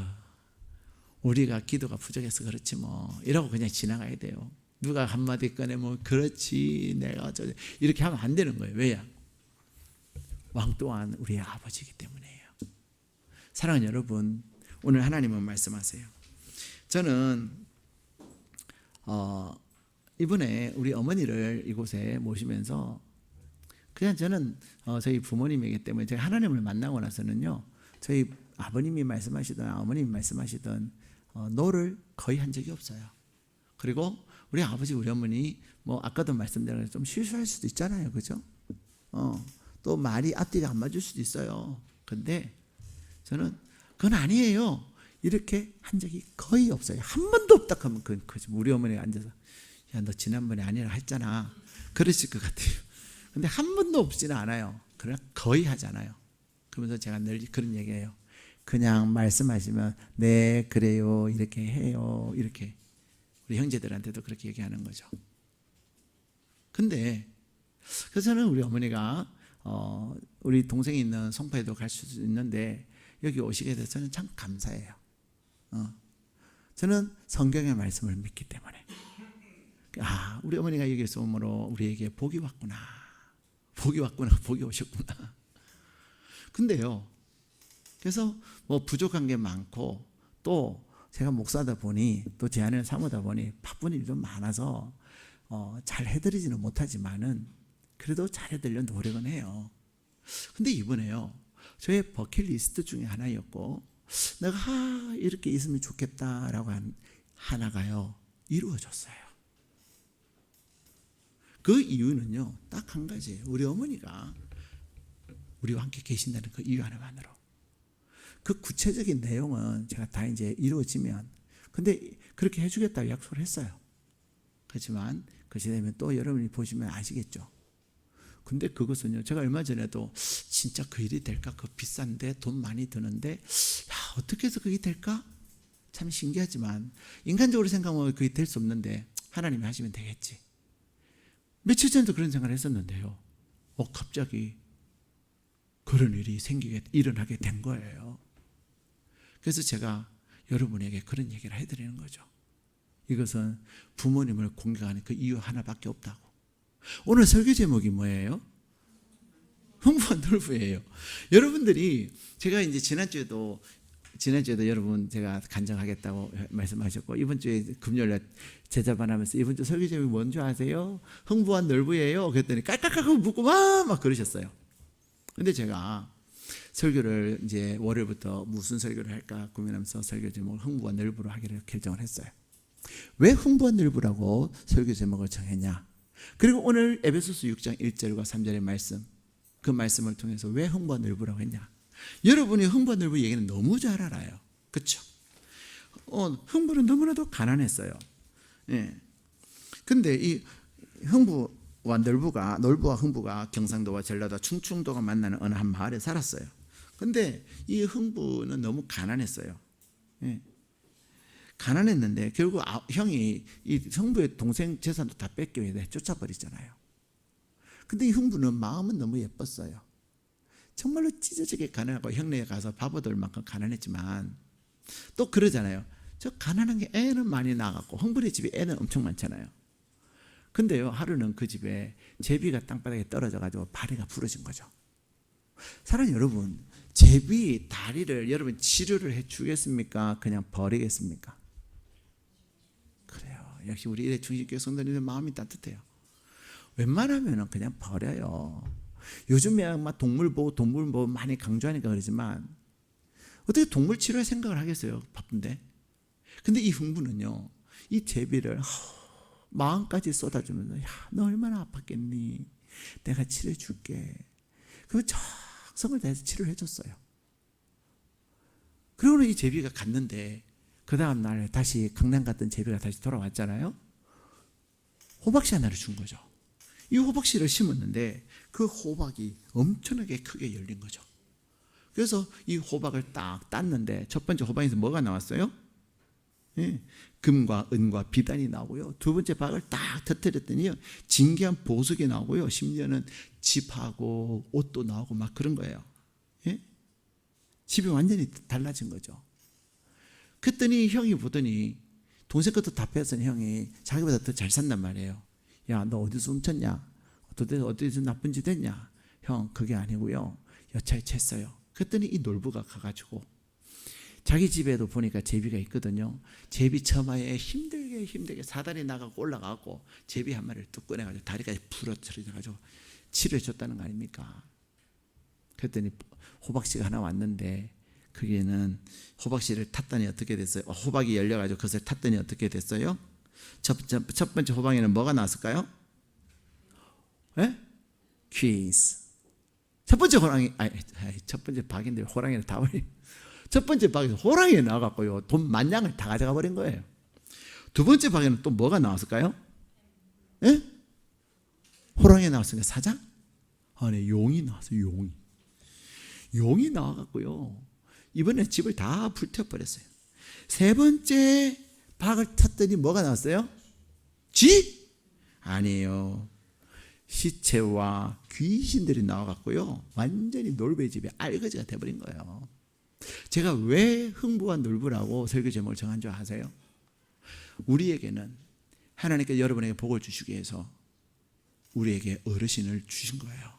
우리가 기도가 부족해서 그렇지 뭐 이러고 그냥 지나가야 돼요. 누가 한마디 꺼내면 그렇지 내가 어쩌지 이렇게 하면 안 되는 거예요. 왜요? 왕 또한 우리의 아버지이기 때문이에요. 사랑하는 여러분, 오늘 하나님은 말씀하세요. 저는 이번에 우리 어머니를 이곳에 모시면서 그냥 저는 저희 부모님이기 때문에 제가 하나님을 만나고 나서는요, 저희 아버님이 말씀하시든 어머님이 말씀하시든 노를 거의 한 적이 없어요. 그리고 우리 아버지 우리 어머니 뭐 아까도 말씀드린 좀 실수할 수도 있잖아요, 그죠? 또 말이 앞뒤가 안 맞을 수도 있어요. 근데 저는 그건 아니에요 이렇게 한 적이 거의 없어요. 한 번도 없다 하면 우리 어머니가 앉아서 야, 너 지난번에 아니라 했잖아 그러실 것 같아요. 근데 한 번도 없지는 않아요. 그러나 거의 하잖아요. 그러면서 제가 늘 그런 얘기해요. 그냥 말씀하시면 네 그래요 이렇게 해요 이렇게 우리 형제들한테도 그렇게 얘기하는 거죠. 근데 그래서 저는 우리 어머니가 우리 동생이 있는 송파에도 갈 수 있는데 여기 오시게 돼서 저는 참 감사해요. 저는 성경의 말씀을 믿기 때문에 우리 어머니가 여기서 오므로 우리에게 복이 왔구나. 복이 왔구나. 복이 오셨구나. 근데요, 그래서 뭐 부족한 게 많고 또 제가 목사다 보니 또 제 안을 사모다 보니 바쁜 일이 좀 많아서 잘 해드리지는 못하지만은 그래도 잘 해드리려는 노력은 해요. 근데 이번에요, 저의 버킷리스트 중에 하나였고 내가 이렇게 있으면 좋겠다라고 한 하나가요 이루어졌어요. 그 이유는요 딱 한 가지예요. 우리 어머니가 우리와 함께 계신다는 그 이유 하나만으로. 그 구체적인 내용은 제가 다 이제 이루어지면, 근데 그렇게 해주겠다고 약속을 했어요. 그렇지만 그 시대면 또 여러분이 보시면 아시겠죠. 근데 그것은요, 제가 얼마 전에도 진짜 그 일이 될까? 그 비싼데 돈 많이 드는데 야, 어떻게 해서 그게 될까? 참 신기하지만 인간적으로 생각하면 그게 될 수 없는데 하나님이 하시면 되겠지. 며칠 전에도 그런 생각을 했었는데요, 갑자기 그런 일이 일어나게 된 거예요. 그래서 제가 여러분에게 그런 얘기를 해드리는 거죠. 이것은 부모님을 공경하는 그 이유 하나밖에 없다고. 오늘 설교 제목이 뭐예요? 흥부와 놀부예요. 여러분들이 제가 이제 지난주에도 여러분 제가 간증하겠다고 말씀하셨고, 이번 주에 금요일에 제자반하면서 이번 주 설교 제목이 뭔지 아세요? 흥부와 놀부예요. 그랬더니 깔깔깔 묻고 막 그러셨어요. 근데 제가 설교를 이제 월요일부터 무슨 설교를 할까 고민하면서 설교 제목을 흥부와 놀부로 하기로 결정을 했어요. 왜 흥부와 놀부라고 설교 제목을 정했냐? 그리고 오늘 에베소서 6장 1절과 3절의 말씀, 그 말씀을 통해서 왜 흥부와 놀부라고 했냐? 여러분이 흥부와 놀부 얘기는 너무 잘 알아요. 그렇죠? 흥부는 너무나도 가난했어요. 예. 근데 이 흥부와 놀부와 흥부가 경상도와 전라도 충청도가 만나는 어느 한 마을에 살았어요. 근데 이 흥부는 너무 가난했어요. 예. 가난했는데 결국 형이 이 흥부의 동생 재산도 다 뺏겨야 돼. 쫓아버리잖아요. 근데 이 흥부는 마음은 너무 예뻤어요. 정말로 찢어지게 가난하고 형네에 가서 밥 얻을 만큼 가난했지만 또 그러잖아요. 저 가난한 게 애는 많이 나갔고 흥부의 집에 애는 엄청 많잖아요. 근데요, 하루는 그 집에 제비가 땅바닥에 떨어져가지고 다리가 부러진 거죠. 사랑하는 여러분, 제비 다리를 여러분 치료를 해주겠습니까? 그냥 버리겠습니까? 그래요. 역시 우리 일회 중심교회 성도님들 마음이 따뜻해요. 웬만하면 그냥 버려요. 요즘에 막 동물 보호 많이 강조하니까 그러지만 어떻게 동물 치료에 생각을 하겠어요? 바쁜데. 근데 이 흥부는요, 이 제비를 마음까지 쏟아주면서, 야, 너 얼마나 아팠겠니? 내가 치료해 줄게. 그러면 정성을 다해서 치료를 해줬어요. 그러고는 이 제비가 갔는데 그 다음 날 다시 강남 갔던 제비가 다시 돌아왔잖아요. 호박씨 하나를 준 거죠. 이 호박씨를 심었는데 그 호박이 엄청나게 크게 열린 거죠. 그래서 이 호박을 딱 땄는데 첫 번째 호박에서 뭐가 나왔어요? 예, 금과 은과 비단이 나오고요. 두 번째 박을 딱 터뜨렸더니 진귀한 보석이 나오고요. 심지어는 집하고 옷도 나오고 막 그런 거예요. 예? 집이 완전히 달라진 거죠. 그랬더니 형이 보더니 동생 것도 다 뺐으니 형이 자기보다 더 잘 산단 말이에요. 야, 너 어디서 훔쳤냐? 도대체 어디서 나쁜 짓 했냐? 형, 그게 아니고요. 여차에 챘어요. 그랬더니 이 놀부가 가가지고 자기 집에도 보니까 제비가 있거든요. 제비 처마에 힘들게 사다리 나가고 올라가고 제비 한 마리를 뚝 꺼내가지고 다리까지 부러뜨려가지고 치료해 줬다는 거 아닙니까? 그랬더니 호박씨가 하나 왔는데 그게는 호박씨를 탔더니 어떻게 됐어요? 호박이 열려가지고 그것을 탔더니 어떻게 됐어요? 첫 번째 호박에는 뭐가 나왔을까요? 예? 퀴즈. 첫 번째 호랑이, 첫 번째 박인데 호랑이를 다 버린. 첫 번째 박에서 호랑이가 나와갖고요, 돈 만냥을 다 가져가 버린 거예요. 두 번째 박에는 또 뭐가 나왔을까요? 예? 호랑이가 나왔으니까 사장? 네, 용이 나왔어요. 용이 나와갖고요, 이번에 집을 다 불태워버렸어요. 세 번째 박을 탔더니 뭐가 나왔어요? 쥐? 아니에요. 시체와 귀신들이 나와갖고요, 완전히 놀부의 집에 알거지가 돼버린 거예요. 제가 왜 흥부와 놀부라고 설교 제목을 정한 줄 아세요? 우리에게는 하나님께서 여러분에게 복을 주시기 위해서 우리에게 어르신을 주신 거예요.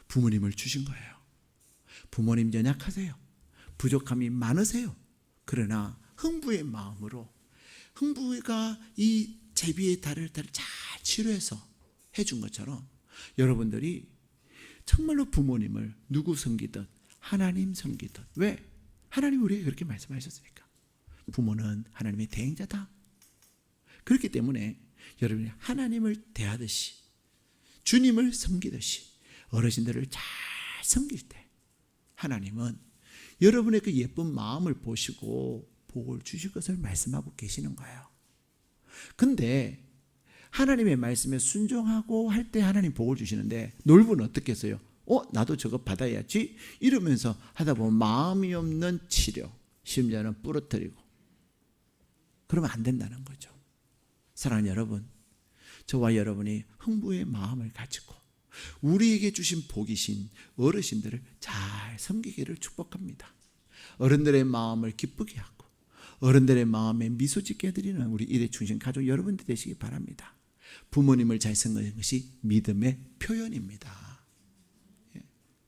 부모님을 주신 거예요. 부모님 연약하세요. 부족함이 많으세요. 그러나 흥부의 마음으로, 흥부가 이 제비의 다리를 잘 치료해서 해준 것처럼 여러분들이 정말로 부모님을 누구 섬기든 하나님 섬기든. 왜? 하나님 우리에게 그렇게 말씀하셨으니까. 부모는 하나님의 대행자다. 그렇기 때문에 여러분이 하나님을 대하듯이, 주님을 섬기듯이 어르신들을 잘 섬길 때 하나님은 여러분의 그 예쁜 마음을 보시고 복을 주실 것을 말씀하고 계시는 거예요. 근데 하나님의 말씀에 순종하고 할 때 하나님 복을 주시는데, 놀부는 어떻게 했어요? 나도 저거 받아야지 이러면서 하다 보면 마음이 없는 치료, 심지어는 부러뜨리고, 그러면 안 된다는 거죠. 사랑하는 여러분, 저와 여러분이 흥부의 마음을 가지고 우리에게 주신 복이신 어르신들을 잘 섬기기를 축복합니다. 어른들의 마음을 기쁘게 하고 어른들의 마음에 미소 짓게 해드리는 우리 일회충신 가족 여러분들 되시기 바랍니다. 부모님을 잘 섬기는 것이 믿음의 표현입니다.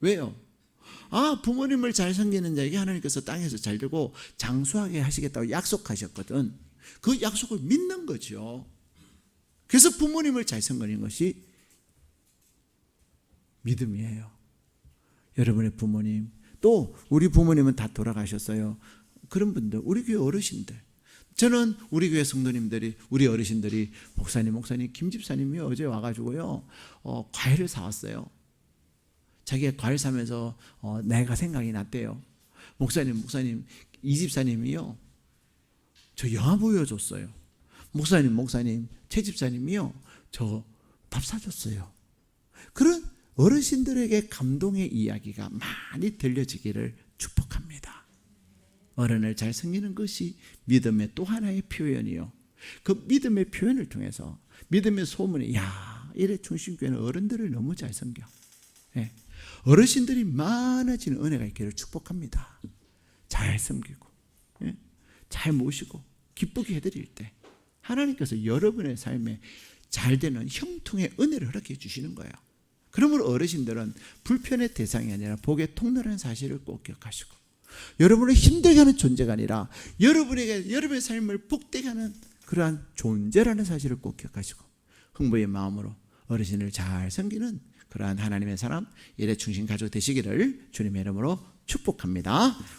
왜요? 부모님을 잘 섬기는 자에게 하나님께서 땅에서 잘 되고 장수하게 하시겠다고 약속하셨거든. 그 약속을 믿는 거죠. 그래서 부모님을 잘 섬기는 것이 믿음이에요. 여러분의 부모님, 또 우리 부모님은 다 돌아가셨어요. 그런 분들, 우리 교회 어르신들, 저는 우리 교회 성도님들이, 우리 어르신들이 목사님, 김집사님이 어제 와가지고요, 과일을 사왔어요. 자기가 과일 사면서 내가 생각이 났대요. 목사님, 이 집사님이요, 저 영화 보여줬어요. 목사님, 최 집사님이요, 저 밥 사줬어요. 그런 어르신들에게 감동의 이야기가 많이 들려지기를 축복합니다. 어른을 잘 섬기는 것이 믿음의 또 하나의 표현이요, 그 믿음의 표현을 통해서 믿음의 소문이, 야, 이래 충신교회는 어른들을 너무 잘 섬겨. 네. 어르신들이 많아지는 은혜가 있기를 축복합니다. 잘 섬기고, 네. 잘 모시고 기쁘게 해드릴 때 하나님께서 여러분의 삶에 잘 되는 형통의 은혜를 허락해 주시는 거예요. 그러므로 어르신들은 불편의 대상이 아니라 복의 통로라는 사실을 꼭 기억하시고, 여러분을 힘들게 하는 존재가 아니라 여러분의 삶을 복되게 하는 그러한 존재라는 사실을 꼭 기억하시고, 흥부의 마음으로 어르신을 잘 섬기는 그러한 하나님의 사람 일에 충신 가족 되시기를 주님의 이름으로 축복합니다.